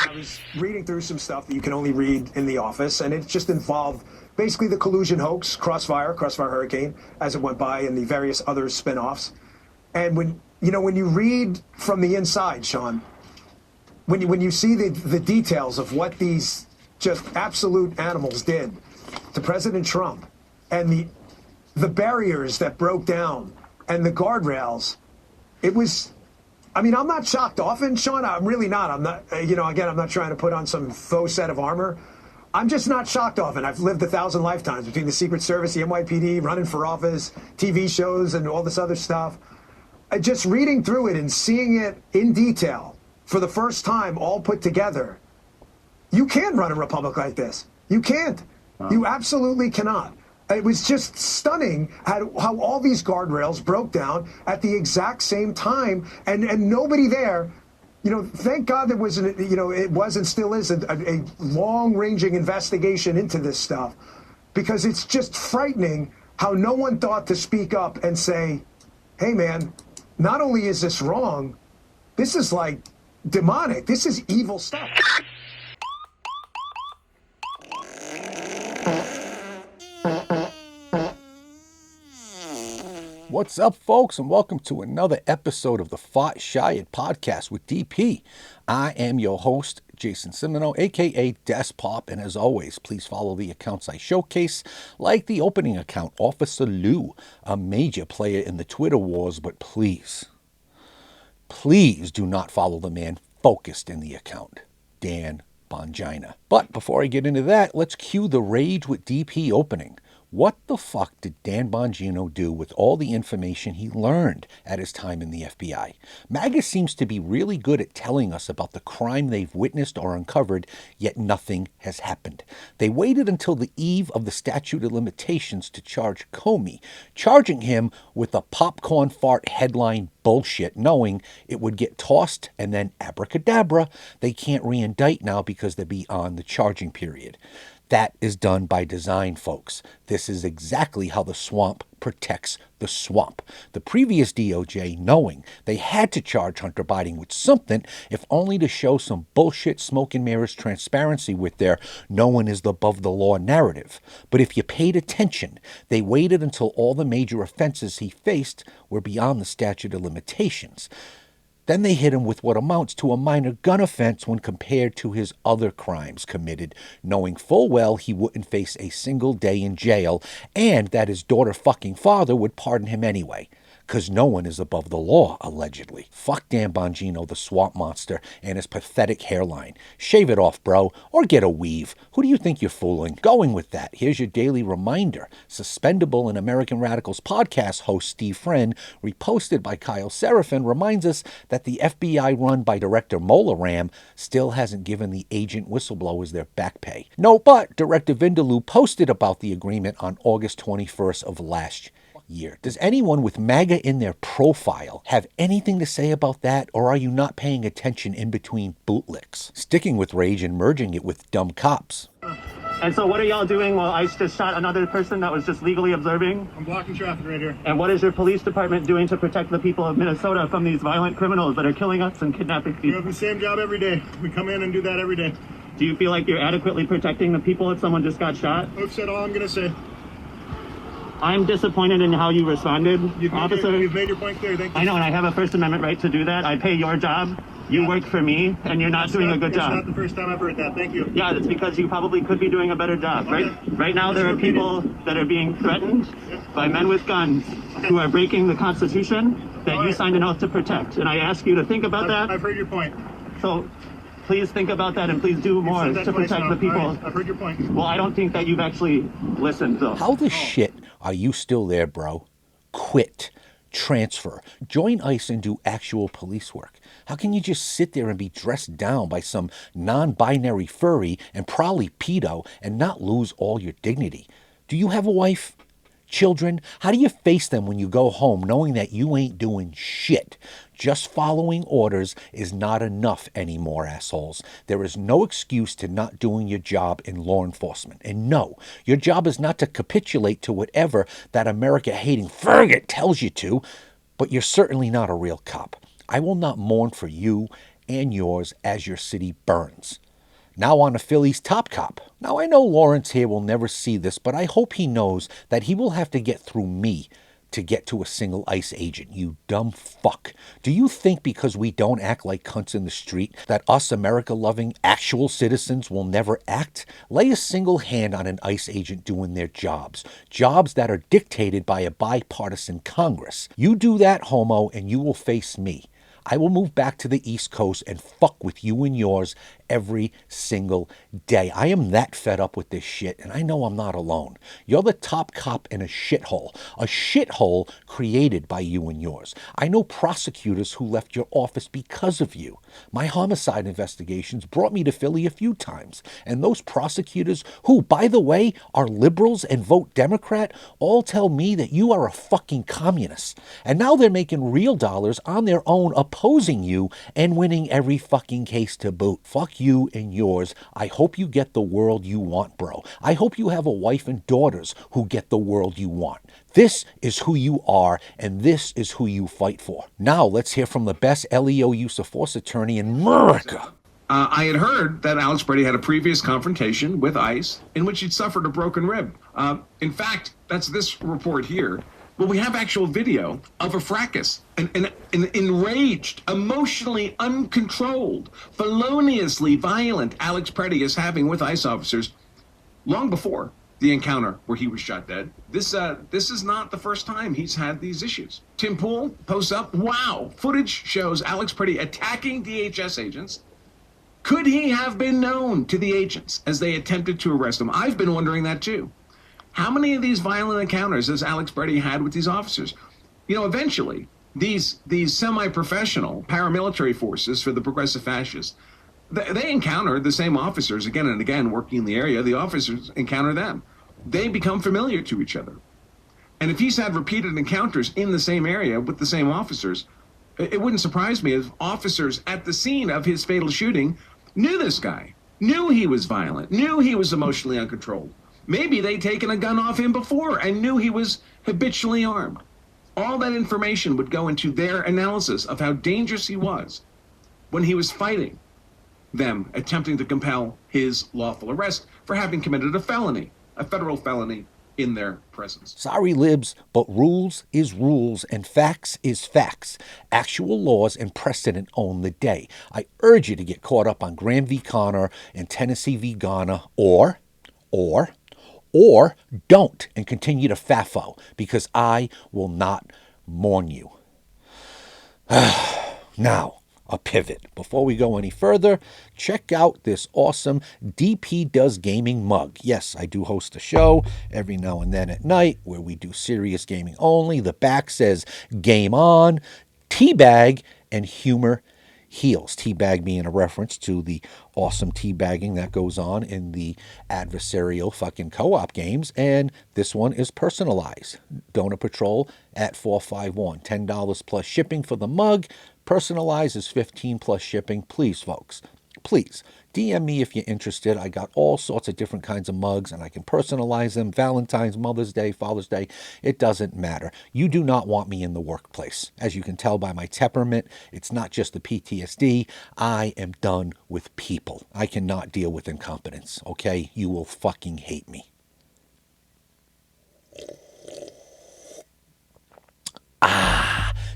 I was reading through some stuff that you can only read in the office, and it just involved basically the collusion hoax, Crossfire Hurricane, as it went by, and the various other spin-offs. And when you read from the inside, Sean, when you see the details of what these just absolute animals did to President Trump, and the barriers that broke down and the guardrails, it was, I mean, I'm not shocked often, Sean. I'm really not. I'm not, again, I'm not trying to put on some faux set of armor. I'm just not shocked often. I've lived 1,000 lifetimes between the Secret Service, the NYPD, running for office, TV shows, and all this other stuff. Just reading through it and seeing it in detail for the first time, all put together, you can't run a republic like this. You can't. You absolutely cannot. It was just stunning how all these guardrails broke down at the exact same time, and nobody there. Thank God there was it was and still is a long-ranging investigation into this stuff, because it's just frightening how no one thought to speak up and say, hey man, not only is this wrong, this is like demonic. This is evil stuff. What's up, folks, and welcome to another episode of the Shired podcast with DP. I am your host, Jason Simino, aka Despop, and as always, please follow the accounts I showcase, like the opening account, Officer Lou, a major player in the Twitter wars, but please do not follow the man focused in the account, Dan Bongina. But before I get into that, let's cue the Rage with DP opening. What the fuck did Dan Bongino do with all the information he learned at his time in the FBI? MAGA seems to be really good at telling us about the crime they've witnessed or uncovered, yet nothing has happened. They waited until the eve of the statute of limitations to charge Comey, charging him with a popcorn fart headline bullshit, knowing it would get tossed and then abracadabra, they can't re-indict now because they're beyond the charging period. That is done by design, folks. This is exactly how the swamp protects the swamp. The previous DOJ, knowing they had to charge Hunter Biden with something, if only to show some bullshit smoke and mirrors transparency with their no one is above the law narrative. But if you paid attention, they waited until all the major offenses he faced were beyond the statute of limitations. Then they hit him with what amounts to a minor gun offense when compared to his other crimes committed, knowing full well he wouldn't face a single day in jail and that his daughter-fucking father would pardon him anyway. Because no one is above the law, allegedly. Fuck Dan Bongino, the swamp monster, and his pathetic hairline. Shave it off, bro, or get a weave. Who do you think you're fooling? Going with that, here's your daily reminder. Suspendable and American Radicals podcast host Steve Friend, reposted by Kyle Seraphin, reminds us that the FBI run by Director Mola Ram still hasn't given the agent whistleblowers their back pay. No, but Director Vindaloo posted about the agreement on August 21st of last year. Does anyone with MAGA in their profile have anything to say about that, or are you not paying attention in between bootlicks? Sticking with rage and merging it with dumb cops. And so what are y'all doing while ICE just shot another person that was just legally observing? I'm blocking traffic right here. And what is your police department doing to protect the people of Minnesota from these violent criminals that are killing us and kidnapping people? We have the same job every day. We come in and do that every day. Do you feel like you're adequately protecting the people if someone just got shot? I've said all I'm going to say. I'm disappointed in how you responded, officer. You've made your point clear. Thank you. I know, and I have a First Amendment right to do that. I pay your job. You work for me, and you're not doing a good job. It's not the first time I've heard that. Thank you. Yeah, that's because you probably could be doing a better job. Okay. Right now, there are people that are being threatened by men with guns who are breaking the Constitution that you signed an oath to protect. And I ask you to think about that. I've heard your point. So please think about that and please do more to protect the people. Right, I've heard your point. Well, I don't think that you've actually listened, though. How the shit are you still there, bro? Quit. Transfer. Join ICE and do actual police work. How can you just sit there and be dressed down by some non-binary furry and probably pedo and not lose all your dignity? Do you have a wife? Children? How do you face them when you go home knowing that you ain't doing shit? Just following orders is not enough anymore, assholes. There is no excuse to not doing your job in law enforcement. And no, your job is not to capitulate to whatever that America-hating faggot tells you to, but you're certainly not a real cop. I will not mourn for you and yours as your city burns. Now on to Philly's top cop. Now I know Lawrence here will never see this, but I hope he knows that he will have to get through me to get to a single ICE agent, you dumb fuck. Do you think because we don't act like cunts in the street that us America-loving actual citizens will never act? Lay a single hand on an ICE agent doing their jobs. Jobs that are dictated by a bipartisan Congress. You do that, homo, and you will face me. I will move back to the East Coast and fuck with you and yours every single day. I am that fed up with this shit, and I know I'm not alone. You're the top cop in a shithole created by you and yours. I know prosecutors who left your office because of you. My homicide investigations brought me to Philly a few times, and those prosecutors, who, by the way, are liberals and vote Democrat, all tell me that you are a fucking communist. And now they're making real dollars on their own opposing you and winning every fucking case to boot. Fuck you and yours. I hope you get the world you want, bro. I hope you have a wife and daughters who get the world you want. This is who you are, and this is who you fight for. Now let's hear from the best LEO use of force attorney in America. I had heard that Alex Brady had a previous confrontation with ICE in which he'd suffered a broken rib. In fact, that's this report here. Well, we have actual video of a fracas, an enraged, emotionally uncontrolled, feloniously violent Alex Brady is having with ICE officers long before the encounter where he was shot dead. This is not the first time he's had these issues. Tim Pool posts up, wow, footage shows Alex Brady attacking DHS agents. Could he have been known to the agents as they attempted to arrest him? I've been wondering that too. How many of these violent encounters has Alex Brady had with these officers? You know, eventually, these semi-professional paramilitary forces for the progressive fascists, they encounter the same officers again and again working in the area. The officers encounter them. They become familiar to each other. And if he's had repeated encounters in the same area with the same officers, it wouldn't surprise me if officers at the scene of his fatal shooting knew this guy, knew he was violent, knew he was emotionally uncontrolled. Maybe they'd taken a gun off him before and knew he was habitually armed. All that information would go into their analysis of how dangerous he was when he was fighting them, attempting to compel his lawful arrest for having committed a felony, a federal felony, in their presence. Sorry, libs, but rules is rules and facts is facts. Actual laws and precedent own the day. I urge you to get caught up on Graham v. Connor and Tennessee v. Garner, or don't and continue to FAFO, because I will not mourn you. Now, a pivot. Before we go any further, check out this awesome DP Does Gaming mug. Yes, I do host a show every now and then at night where we do serious gaming only. The back says Game On, Teabag, and Humor Heals. Teabag being a reference to the awesome teabagging that goes on in the adversarial fucking co-op games. And this one is personalized. Donor Patrol at 451. $10 plus shipping for the mug. Personalized is $15 plus shipping. Please, folks, please DM me if you're interested. I got all sorts of different kinds of mugs, and I can personalize them. Valentine's, Mother's Day, Father's Day. It doesn't matter. You do not want me in the workplace. As you can tell by my temperament, it's not just the PTSD. I am done with people. I cannot deal with incompetence, okay? You will fucking hate me.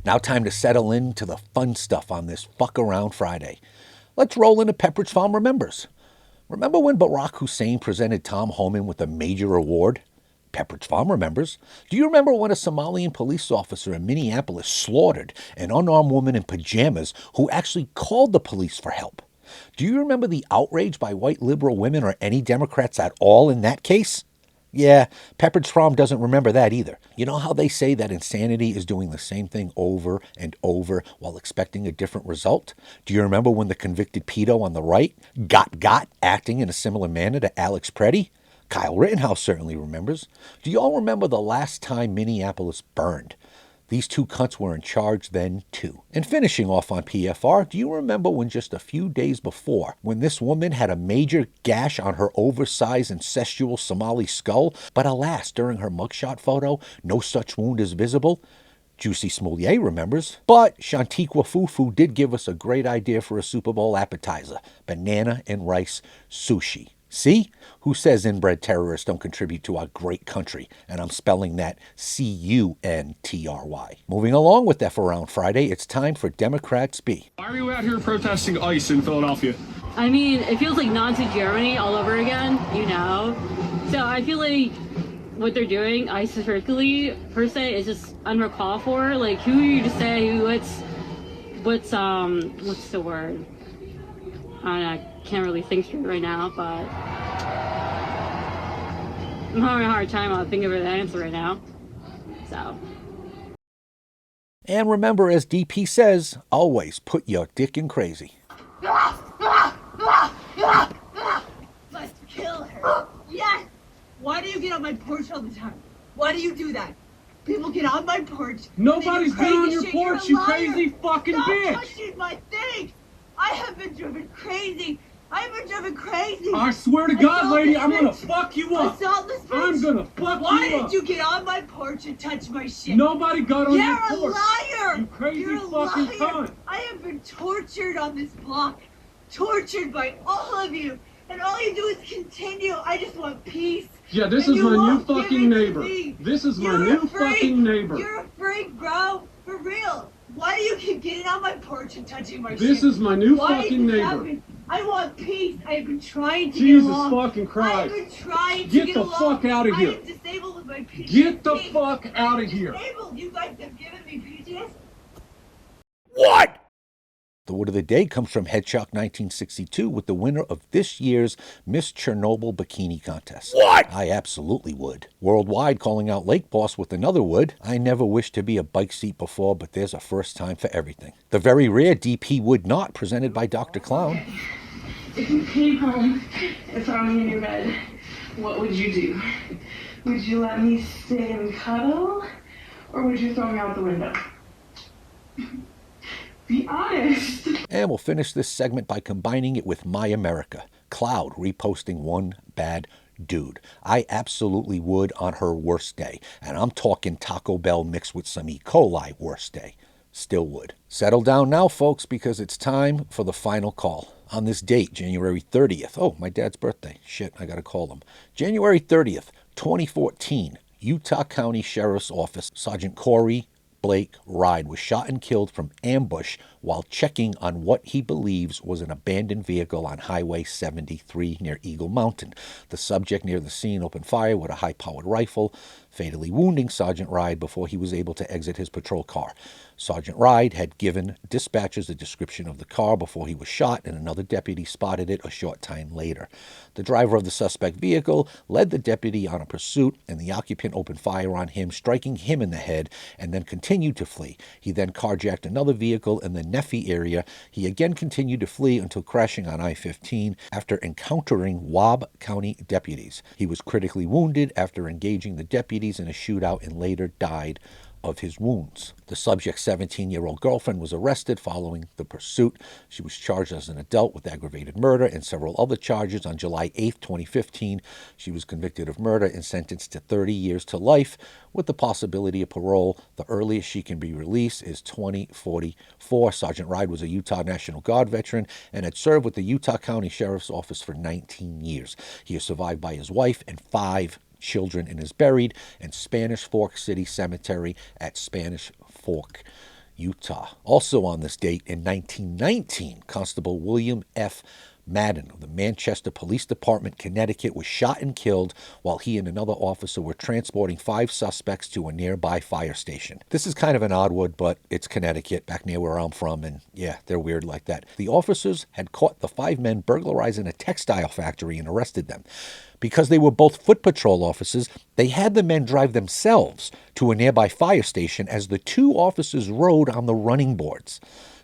Now time to settle into the fun stuff on this fuck around Friday. Let's roll into Pepperidge Farm Remembers. Remember when Barack Hussein presented Tom Homan with a major award? Pepperidge Farm remembers. Do you remember when a Somalian police officer in Minneapolis slaughtered an unarmed woman in pajamas who actually called the police for help? Do you remember the outrage by white liberal women or any Democrats at all in that case? Yeah, Pepperidge Farm doesn't remember that either. You know how they say that insanity is doing the same thing over and over while expecting a different result? Do you remember when the convicted pedo on the right got acting in a similar manner to Alex Preddy? Kyle Rittenhouse certainly remembers. Do you all remember the last time Minneapolis burned? These two cunts were in charge then, too. And finishing off on PFR, do you remember when just a few days before, when this woman had a major gash on her oversized incestual Somali skull, but alas, during her mugshot photo, no such wound is visible? Juicy Smoulier remembers. But Shantiqua Fufu did give us a great idea for a Super Bowl appetizer: banana and rice sushi. See? Who says inbred terrorists don't contribute to our great country? And I'm spelling that C-U-N-T-R-Y. Moving along with F Around Friday, it's time for Democrat Speak. Why are you out here protesting ICE in Philadelphia? I mean, it feels like Nazi Germany all over again, you know? So I feel like what they're doing, ICE strictly, per se, is just uncalled for. Like, who are you to say what's the word? I don't know, I can't really think straight right now, but I'm having a hard time thinking of an answer right now. So. And remember, as DP says, always put your dick in crazy. Let's kill her. Yes! Why do you get on my porch all the time? Why do you do that? People get on my porch. Nobody's been on your porch, you crazy fucking bitch! Stop touching my things! I have been driven crazy. I swear to God, lady, I'm gonna fuck you up. Assault this bitch. I'm gonna fuck Why you up. did you get on my porch and touch my shit? Nobody got on your You're a porch. liar. You crazy You're a fucking liar. cunt. I have been tortured on this block. Tortured by all of you. And all you do is continue. I just want peace. Yeah, this And is you my new won't give fucking it to neighbor. me. This is my You're new a freak. fucking neighbor. You're a freak, bro. For real. Why do you keep getting on my porch and touching my shit? This is my new Why fucking does this neighbor. happen? I want peace. I have been trying to Jesus get along. fucking Christ. I have been trying to Get get the along. fuck outta here. I am disabled with my PTSD. Get the fuck out of here. Disabled. You guys have given me PTSD. What? The word of the day comes from Headshock 1962 with the winner of this year's Miss Chernobyl Bikini Contest. What? I absolutely would. Worldwide calling out Lake Boss with another would. I never wished to be a bike seat before, but there's a first time for everything. The very rare DP Would Not, presented by Dr. Clown. If you came home and found me in your bed, what would you do? Would you let me stay and cuddle? Or would you throw me out the window? Be honest. And we'll finish this segment by combining it with My America. Cloud reposting One Bad Dude. I absolutely would on her worst day. And I'm talking Taco Bell mixed with some E. coli worst day. Still would. Settle down now, folks, because it's time for the final call. On this date, January 30th. Oh, my dad's birthday. Shit, I gotta call him. January 30th, 2014. Utah County Sheriff's Office. Sergeant Corey Blake Ride was shot and killed from ambush while checking on what he believes was an abandoned vehicle on Highway 73 near Eagle Mountain. The subject near the scene opened fire with a high-powered rifle, fatally wounding Sergeant Ride before he was able to exit his patrol car. Sergeant Ride had given dispatchers a description of the car before he was shot, and another deputy spotted it a short time later. The driver of the suspect vehicle led the deputy on a pursuit, and the occupant opened fire on him, striking him in the head, and then continued to flee. He then carjacked another vehicle in the Nephi area. He again continued to flee until crashing on I-15 after encountering Wab County deputies. He was critically wounded after engaging the deputies in a shootout and later died of his wounds. The subject's 17-year-old girlfriend was arrested following the pursuit. She was charged as an adult with aggravated murder and several other charges. On July 8, 2015, she was convicted of murder and sentenced to 30 years to life with the possibility of parole. The earliest she can be released is 2044. Sergeant Ride was a Utah National Guard veteran and had served with the Utah County Sheriff's Office for 19 years. He is survived by his wife and 5 children and is buried in Spanish Fork City Cemetery at Spanish Fork, Utah. Also on this date in 1919, Constable William F. Madden of the Manchester Police Department, Connecticut, was shot and killed while he and another officer were transporting 5 suspects to a nearby fire station. This is kind of an odd one, but it's Connecticut, back near where I'm from, and yeah, they're weird like that. The officers had caught the 5 men burglarizing a textile factory and arrested them. Because they were both foot patrol officers, they had the men drive themselves to a nearby fire station as the 2 officers rode on the running boards.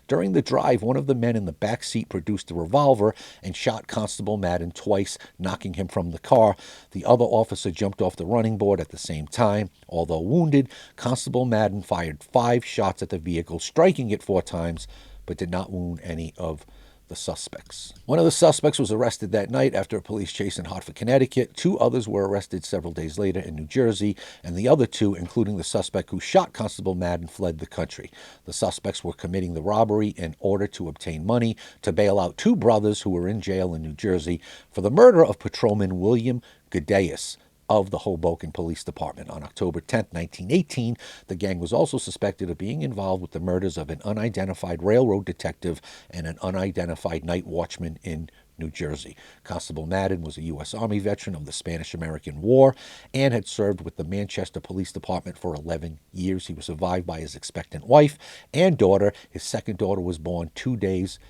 During the drive, one of the men in the back seat produced a revolver and shot Constable Madden twice, knocking him from the car. The other officer jumped off the running board at the same time. Although wounded, Constable Madden fired 5 shots at the vehicle, striking it 4 times, but did not wound any of the suspects. One of the suspects was arrested that night after a police chase in Hartford, Connecticut. 2 others were arrested several days later in New Jersey, and the other 2, including the suspect who shot Constable Madden, fled the country. The suspects were committing the robbery in order to obtain money to bail out 2 brothers who were in jail in New Jersey for the murder of Patrolman William Gadeus of the Hoboken Police Department. On October 10, 1918, the gang was also suspected of being involved with the murders of an unidentified railroad detective and an unidentified night watchman in New Jersey. Constable Madden was a U.S. Army veteran of the Spanish-American War and had served with the Manchester Police Department for 11 years. He was survived by his expectant wife and daughter. His second daughter was born 2 days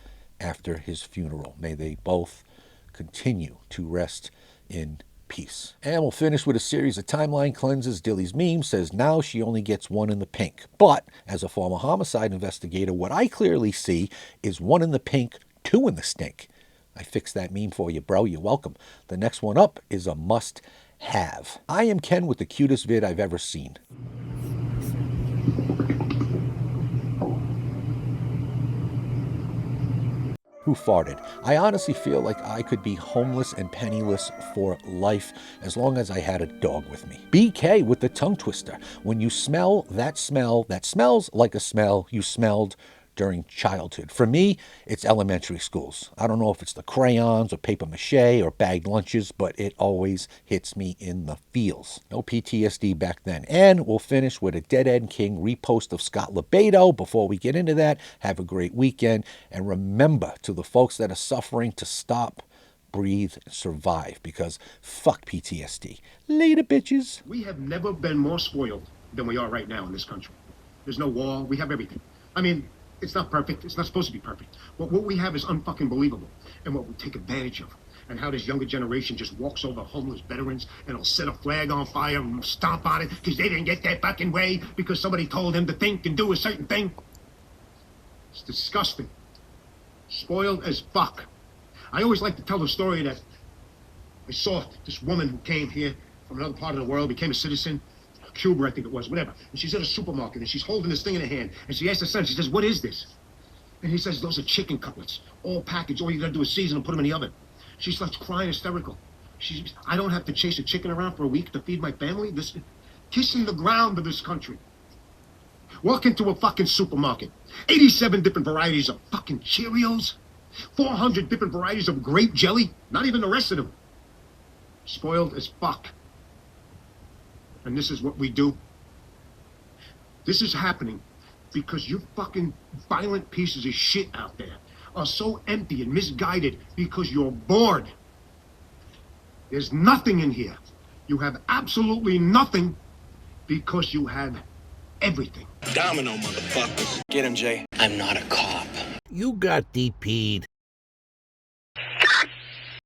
after his funeral. May they both continue to rest in peace. And we'll finish with a series of timeline cleanses. Dilly's meme says now she only gets 1 in the pink. But as a former homicide investigator, what I clearly see is 1 in the pink, 2 in the stink. I fixed that meme for you, bro. You're welcome. The next one up is a must-have. I am Ken with the cutest vid I've ever seen. Who farted? I honestly feel like I could be homeless and penniless for life as long as I had a dog with me. BK with the tongue twister. When you smell that smells like a smell you smelled during childhood. For me, it's elementary schools. I don't know if it's the crayons or paper mache or bagged lunches, but it always hits me in the feels. No PTSD back then. And we'll finish with a Dead End King repost of Scott Lebedo. Before we get into that, have a great weekend. And remember, to the folks that are suffering, to stop, breathe, survive, because fuck PTSD. Later, bitches. We have never been more spoiled than we are right now in this country. There's no wall. We have everything. I mean, it's not perfect. It's not supposed to be perfect. But what we have is unfucking believable. And what we take advantage of. And how this younger generation just walks over homeless veterans and will set a flag on fire and stomp on it because they didn't get their fucking way because somebody told them to think and do a certain thing. It's disgusting. Spoiled as fuck. I always like to tell the story that I saw this woman who came here from another part of the world, became a citizen, Cuba, I think it was, whatever. And she's at a supermarket, and she's holding this thing in her hand. And she asks her son, she says, what is this? And he says, those are chicken cutlets, all packaged. All you gotta do is season and put them in the oven. She starts crying hysterical. I don't have to chase a chicken around for a week to feed my family? Kissing the ground of this country. Walk into a fucking supermarket. 87 different varieties of fucking Cheerios. 400 different varieties of grape jelly. Not even the rest of them. Spoiled as fuck. And this is what we do. This is happening because you fucking violent pieces of shit out there are so empty and misguided because you're bored. There's nothing in here. You have absolutely nothing because you have everything. Domino, motherfuckers. Get him, Jay. I'm not a cop. You got DP'd.